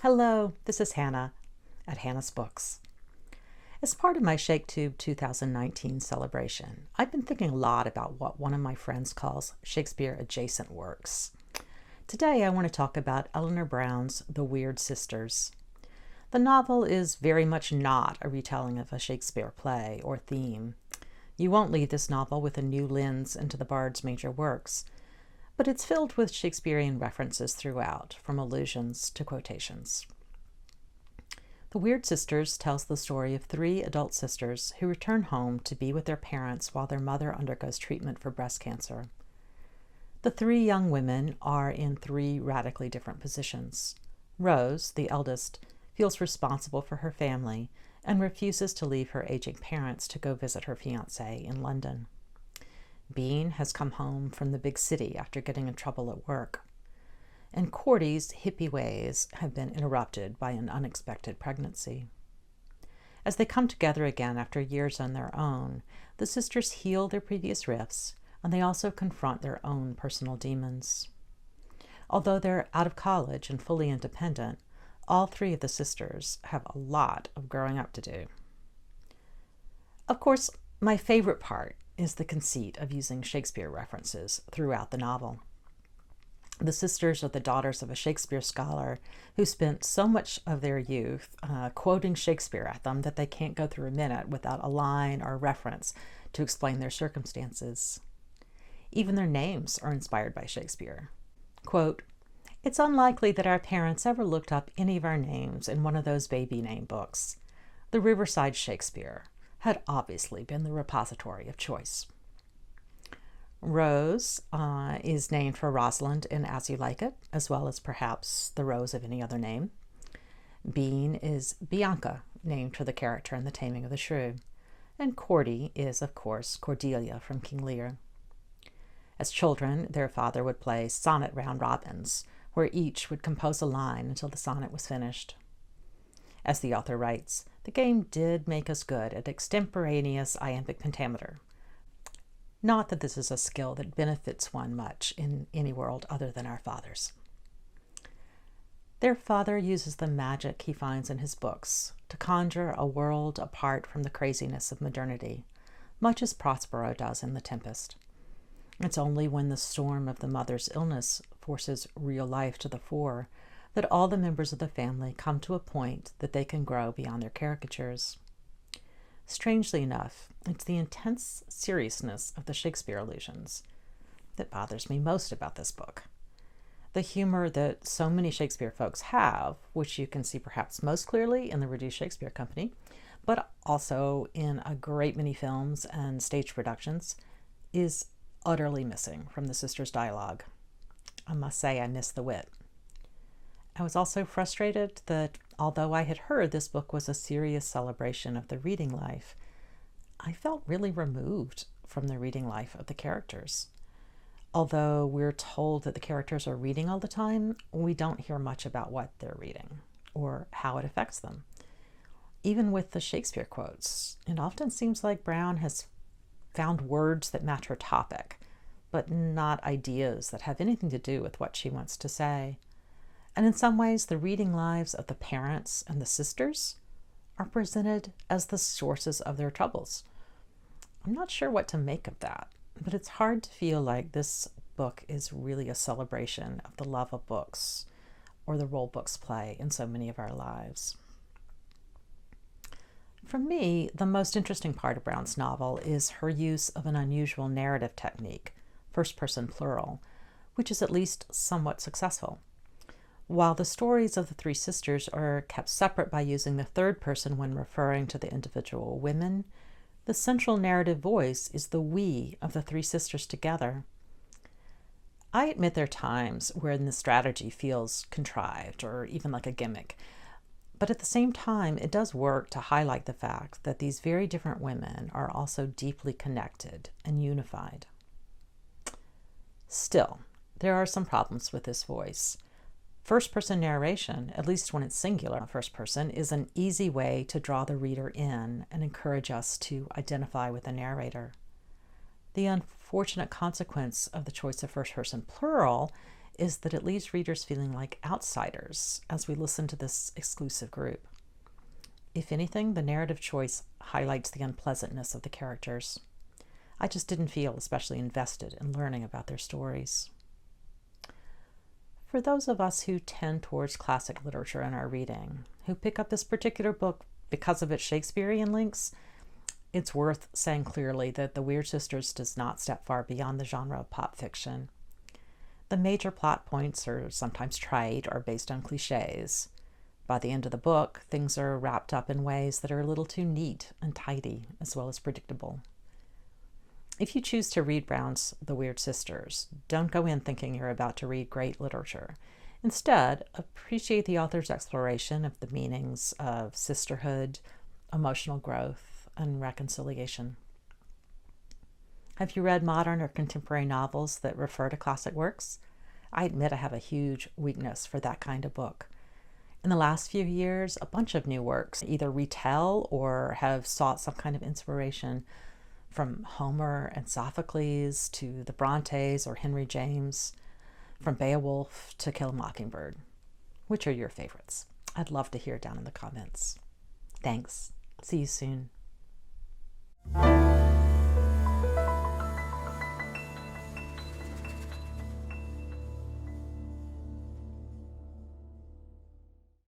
Hello, this is Hannah at Hannah's Books. As part of my ShakeTube 2019 celebration, I've been thinking a lot about what one of my friends calls Shakespeare adjacent works. Today I want to talk about Eleanor Brown's The Weird Sisters. The novel is very much not a retelling of a Shakespeare play or theme. You won't leave this novel with a new lens into the bard's major works, but it's filled with Shakespearean references throughout, from allusions to quotations. The Weird Sisters tells the story of three adult sisters who return home to be with their parents while their mother undergoes treatment for breast cancer. The three young women are in three radically different positions. Rose, the eldest, feels responsible for her family and refuses to leave her aging parents to go visit her fiancé in London. Bean has come home from the big city after getting in trouble at work, and Cordy's hippie ways have been interrupted by an unexpected pregnancy. As they come together again after years on their own, the sisters heal their previous rifts, and they also confront their own personal demons. Although they're out of college and fully independent, all three of the sisters have a lot of growing up to do. Of course, my favorite part is the conceit of using Shakespeare references throughout the novel. The sisters are the daughters of a Shakespeare scholar who spent so much of their youth quoting Shakespeare at them that they can't go through a minute without a line or reference to explain their circumstances. Even their names are inspired by Shakespeare. Quote, "It's unlikely that our parents ever looked up any of our names in one of those baby name books. The Riverside Shakespeare had obviously been the repository of choice." Rose is named for Rosalind in As You Like It, as well as perhaps the Rose of any other name. Bean is Bianca, named for the character in The Taming of the Shrew. And Cordy is, of course, Cordelia from King Lear. As children, their father would play sonnet round robins, where each would compose a line until the sonnet was finished. As the author writes, the game did make us good at extemporaneous iambic pentameter. Not that this is a skill that benefits one much in any world other than our father's. Their father uses the magic he finds in his books to conjure a world apart from the craziness of modernity, much as Prospero does in The Tempest. It's only when the storm of the mother's illness forces real life to the fore that all the members of the family come to a point that they can grow beyond their caricatures. Strangely enough, it's the intense seriousness of the Shakespeare allusions that bothers me most about this book. The humor that so many Shakespeare folks have, which you can see perhaps most clearly in the Reduced Shakespeare Company, but also in a great many films and stage productions, is utterly missing from the sisters' dialogue. I must say I miss the wit. I was also frustrated that although I had heard this book was a serious celebration of the reading life, I felt really removed from the reading life of the characters. Although we're told that the characters are reading all the time, we don't hear much about what they're reading or how it affects them. Even with the Shakespeare quotes, it often seems like Brown has found words that match her topic, but not ideas that have anything to do with what she wants to say. And in some ways, the reading lives of the parents and the sisters are presented as the sources of their troubles. I'm not sure what to make of that, but it's hard to feel like this book is really a celebration of the love of books or the role books play in so many of our lives. For me, the most interesting part of Brown's novel is her use of an unusual narrative technique, first-person plural, which is at least somewhat successful. While the stories of the three sisters are kept separate by using the third person when referring to the individual women, the central narrative voice is the we of the three sisters together. I admit there are times when the strategy feels contrived or even like a gimmick, but at the same time, it does work to highlight the fact that these very different women are also deeply connected and unified. Still, there are some problems with this voice. First-person narration, at least when it's singular first person, is an easy way to draw the reader in and encourage us to identify with the narrator. The unfortunate consequence of the choice of first-person plural is that it leaves readers feeling like outsiders as we listen to this exclusive group. If anything, the narrative choice highlights the unpleasantness of the characters. I just didn't feel especially invested in learning about their stories. For those of us who tend towards classic literature in our reading, who pick up this particular book because of its Shakespearean links, it's worth saying clearly that The Weird Sisters does not step far beyond the genre of pop fiction. The major plot points are sometimes trite or based on cliches. By the end of the book, things are wrapped up in ways that are a little too neat and tidy, as well as predictable. If you choose to read Brown's The Weird Sisters, don't go in thinking you're about to read great literature. Instead, appreciate the author's exploration of the meanings of sisterhood, emotional growth, and reconciliation. Have you read modern or contemporary novels that refer to classic works? I admit I have a huge weakness for that kind of book. In the last few years, a bunch of new works either retell or have sought some kind of inspiration, from Homer and Sophocles to the Brontes or Henry James, from Beowulf to Kill a Mockingbird. Which are your favorites? I'd love to hear down in the comments. Thanks. See you soon.